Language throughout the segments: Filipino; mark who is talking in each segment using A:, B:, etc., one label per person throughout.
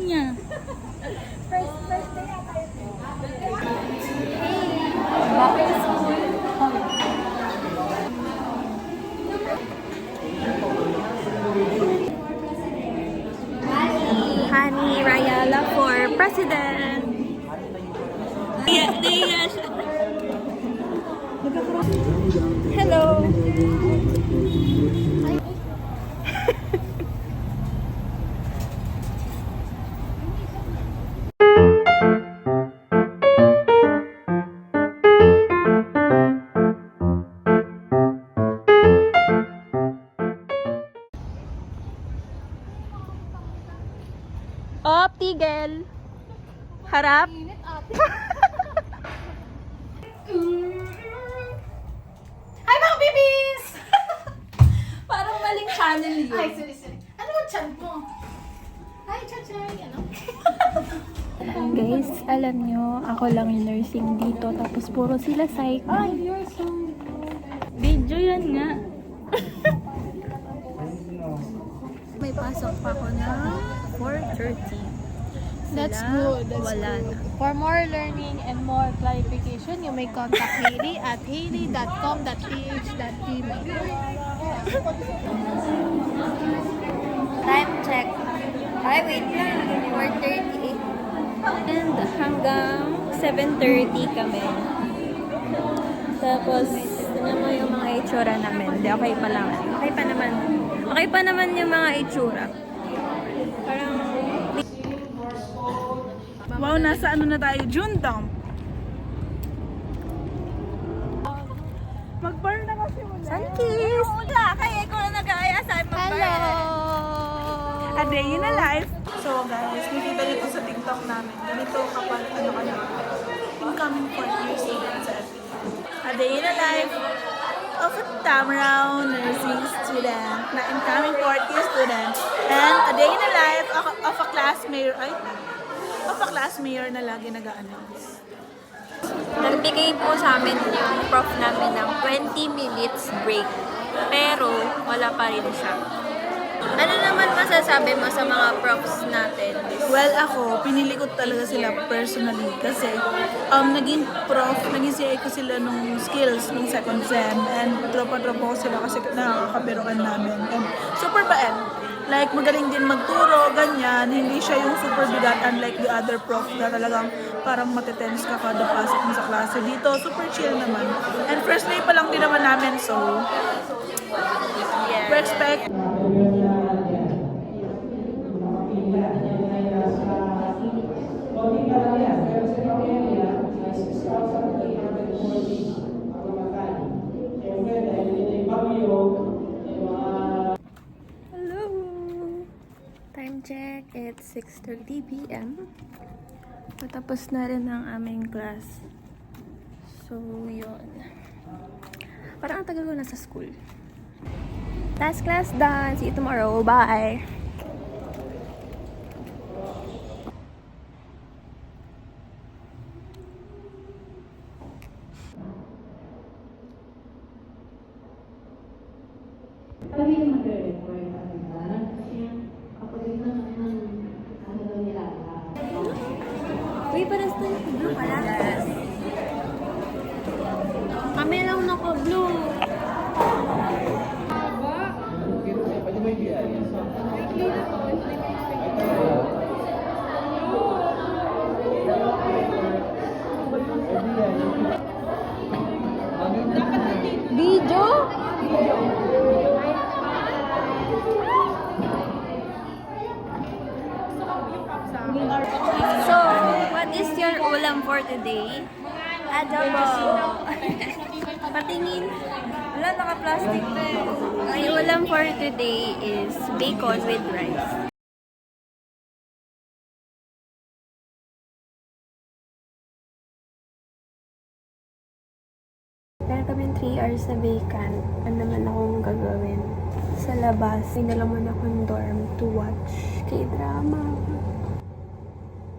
A: niya.
B: First day ata yun. Back to school.
A: Hani Rayala for president. Hello. Op, tigel. Harap.
B: Hi mga bibis!
A: Parang maling channel yun.
B: Ay, sorry. Ano ang chan mo? Hi, chan-chan. Ano?
A: Guys, alam nyo, ako lang yung nursing dito. Tapos puro sila psych.
B: Ay, you're so
A: Video yan nga. May pasok pa ako na 4:30.
B: That's
A: Sila,
B: good. That's
A: wala
B: good.
A: na.
B: For more learning and more clarification, you may contact Hailey at hailey.com.ph.email.
A: Time check. Ay, wait lang. 4:38. And hanggang 7:30 kami. Tapos, ano mo yung mga itsura namin. Hindi, okay pa lang. Okay pa naman. Okay pa naman yung mga itsura. Parang,
C: Wow, nasa ano na tayo? Junetong. Mag-bar na kasi muna.
A: Sunkiss! Wala, kaya ko na nag-aaya sa
B: Hello!
C: A day in a life. So guys, nakita nito sa TikTok namin. Ganito kapag ano ka na, incoming 4-year student sa FP. A day in a life of a Tamaraw nursing student na incoming 4th-year student. And a day in a life of a class mayor, na lagi nag-a-announce.
A: Nagbigay po sa amin yung prof namin ng 20 minutes break. Pero, wala pa rin siya. Ano naman masasabi mo sa mga profs natin?
C: Well, ako, pinili ko talaga sila personally kasi naging CA ko sila nung skills nung second sem and tropa-tropa ko sila kasi nakakabiroan namin. And super bait. Like, magaling din magturo, ganyan. Hindi siya yung super bigat unlike the other prof na talagang parang matitense ka kada pasok mo sa klase. Dito, super chill naman. And first day pa lang din naman namin, so respect.
A: Hello! Time check, it's 6:30 p.m. Patapos na rin ang aming class. So, yun. Parang ang tagal ko na sa school. Last class done. See you tomorrow. Bye! Uy, paras na yung blue pala. Kami lang naka-blue. Video? So, what is your ulam for today? Adobo. Patingin. Wala, naka-plastic pa eh. My ulam for today is bacon with rice. Meron kami 3 hours na vacant. Ano naman akong gagawin? Sa labas, may nalaman akong dorm to watch K-drama.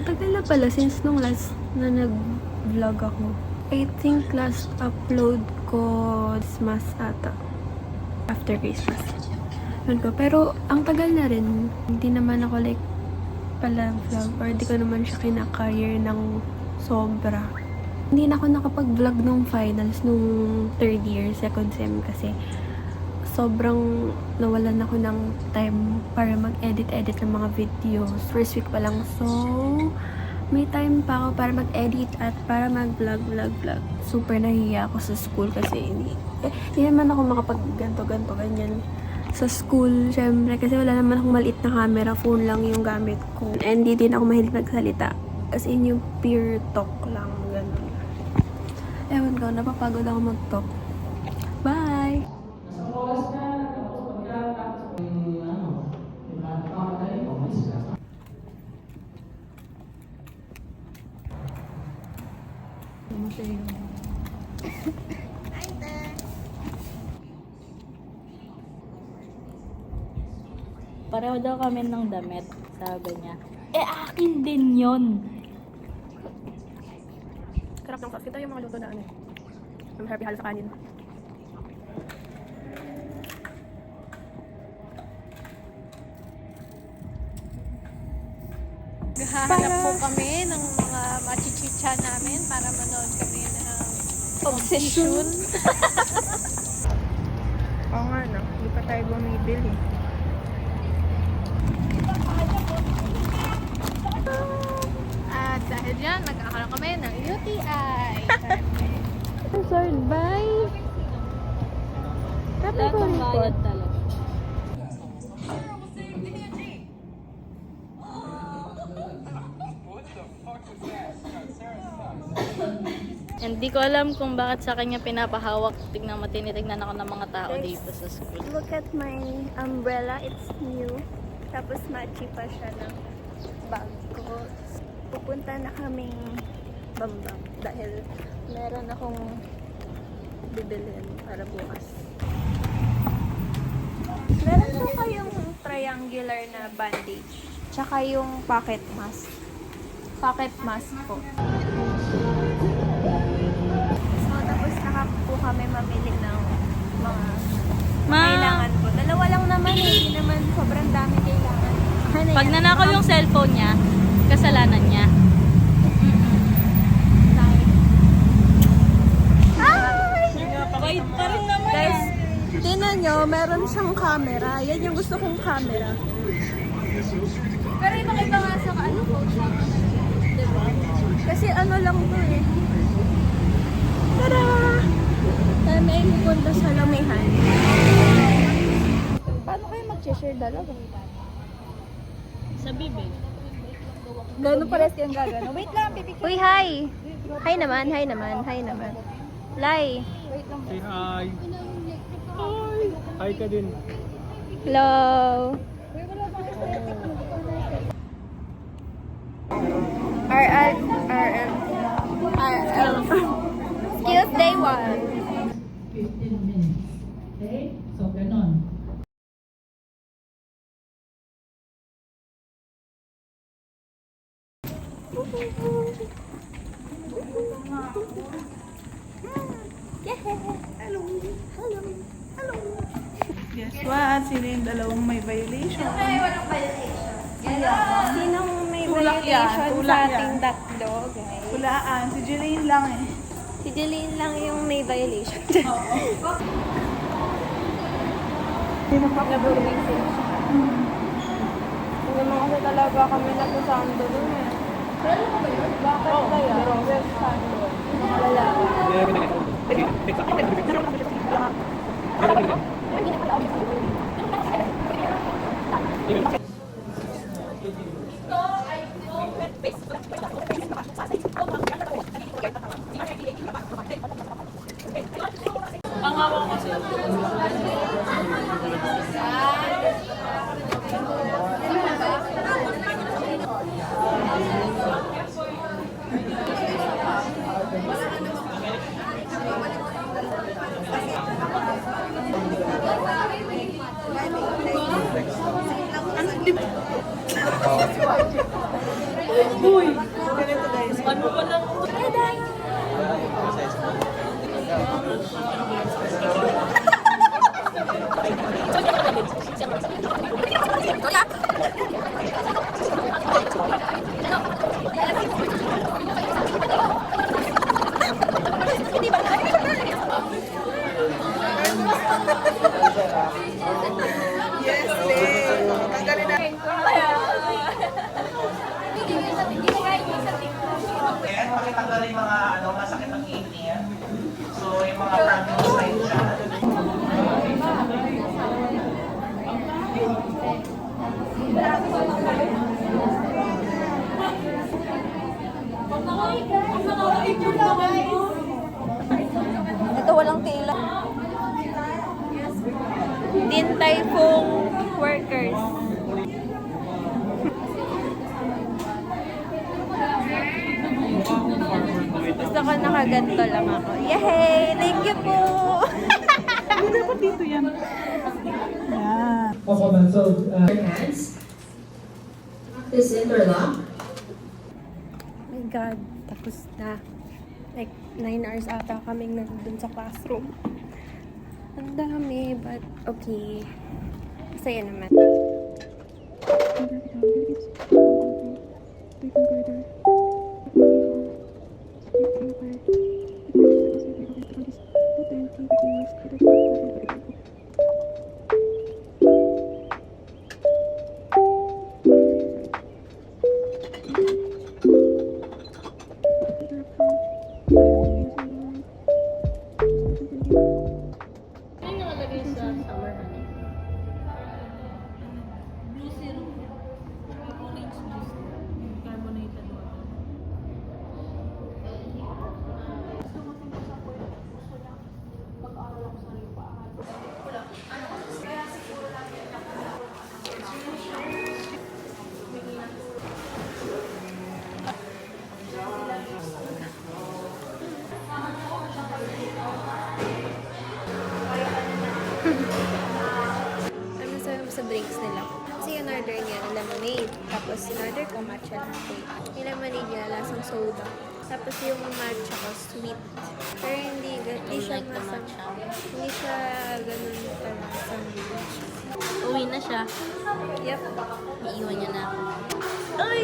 A: Tagal na pala since nung last na nag-vlog ako. I think last upload ko Christmas ata. After Christmas. Yun ko. Pero ang tagal na rin. Hindi naman ako like pala vlog or di ko naman siya kinakayer ng sobra. Hindi na ako nakapag-vlog nung finals nung third year, second sem kasi sobrang nawalan ako ng time para mag-edit-edit ng mga videos. First week pa lang, so may time pa ako para mag-edit at para mag-vlog. Super nahiya ako sa school kasi hindi naman ako makapag-ganto ganyan sa school, syempre, kasi wala naman akong maliit na camera, phone lang yung gamit ko. And hindi din ako mahilig magsalita. As in, yung pure talk lang, ganun. Ewan ko, napapagod ako mag-talk. Bye!
B: Pareho daw kami ng damit, sabi niya. Eh, akin din yon.
A: Sarap ng sauce. Kita yung mga luto na ano. Yung harap ihalo sa kanin.
B: Hahanap po kami ng mga machichicha namin para manood kami ng Obsession.
A: Oo nga, no? Hindi pa tayo bumibili.
B: At dahil dyan, magkakaroon kami ng UTI.
A: Sponsored by
B: Lahat ng bayad talaga. Hindi ko alam kung bakit sa kanya pinapahawak. Tignan mo, tinitignan ako ng mga tao dito sa school.
A: Look at my umbrella. It's new. Tapos matchy pa siya ng bag ko. Pupunta na kaming Bambang dahil meron akong bibilhin para bukas. Meron po kayong triangular na bandage. Tsaka yung pocket mask. Pocket mask po. So, tapos po kami mamili ng mga kailangan po. Dalawa lang naman eh. Hindi naman sobrang dami kailangan. Ano
B: Pag
A: yan?
B: nanakaw yung cellphone niya, kasalanan niya. Wait pa rin naman.
A: Guys, tingnan nyo, meron siyang camera. Yan yung gusto kong camera.
B: Pero iba nga sa ano phone siya. Diba?
A: Kasi ano lang to eh. Tada! Tayo may pupunta sa lamihan. Paano kayo mag-share dalawa?
B: Sa bibig.
A: Gano'n pares yung gagano. Wait lang, pipicture. Uy, hi! Hi naman. Lai.
D: Say hi. Hi. Hi ka din.
A: Hello. RL. Skills day 1.
E: 15 minutes. Okay? So, ganon.
C: Guess what? Sino yung dalawang may violation?
A: Sinong may
C: Tulak yan,
A: violation sa
C: tulak
A: ating
C: yan.
A: tatlo, guys?
C: Hulaan. Si Jeline lang eh.
A: Si Jeline lang yung may violation. Naburbising siya. Hindi naman kasi talaga kami nagsasando dun eh. Pero ano ba yun? Bakit kaya? West Sando. Mga lalaki.
C: Uy! Yes, tanggalin na.
F: Ayan, pakitanggal yung mga masakit ng ngiti. So, yung mga practical side siya.
A: Ito walang tila. Din Typhoon workers. Gusto ko nakaganto lang ako. Yay! Thank you po!
C: Dapat dito yan. Yan.
G: hands. Practice interlock.
A: My God, tapos na. Like, 9 hours ata kaming nandun sa classroom. Ang dami, but okay. Masaya naman.
B: Ano yung nakalagay sa summer honey?
A: Ano sa drinks nila? Kasi yung order niya, lemonade. Tapos yung order ko, matcha latte. Yung lemonade niya, lasang soda. Tapos yung matcha ko, sweet. Pero hindi siya
B: like the matcha.
A: Hindi siya ganun kalasang.
B: Uwi na siya.
A: Yep.
B: Iiwan niya na ako.
A: Ay!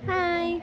A: Hi!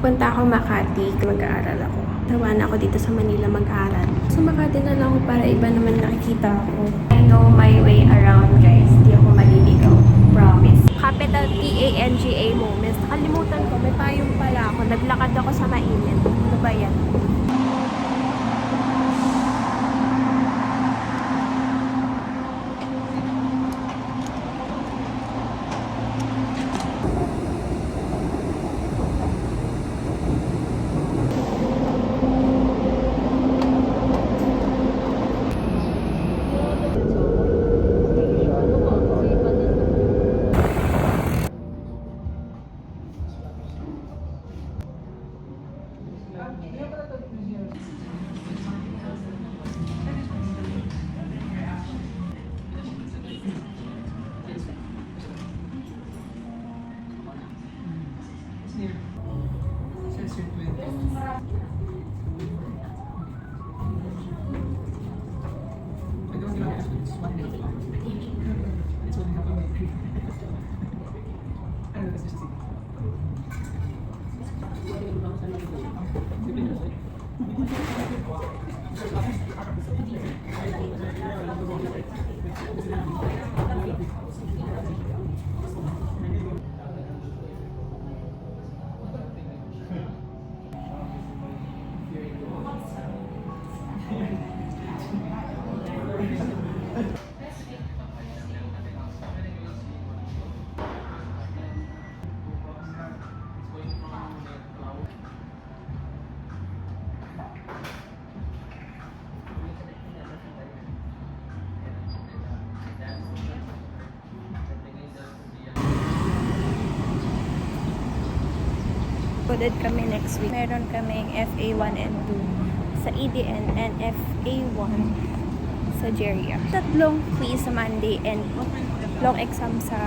A: Punta ako Makati, mag-aaral ako. Nawa na ako dito sa Manila mag-aaral. Sa Makati na lang ako para iba naman nakikita ako. I know my way around, guys. Di ako maliligaw. Promise. Capital T-A-N-G-A moments. Nakalimutan ko, may payong pala ako. Naglakad ako sa mainit. Ano ba yan? Susunod kami next week. Meron kaming FA1 and 2 sa EDN and FA1 sa Jeria. 3 quiz sa Monday and long exam sa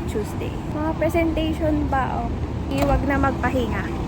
A: Tuesday. Mga presentation ba? Iwag na magpahinga.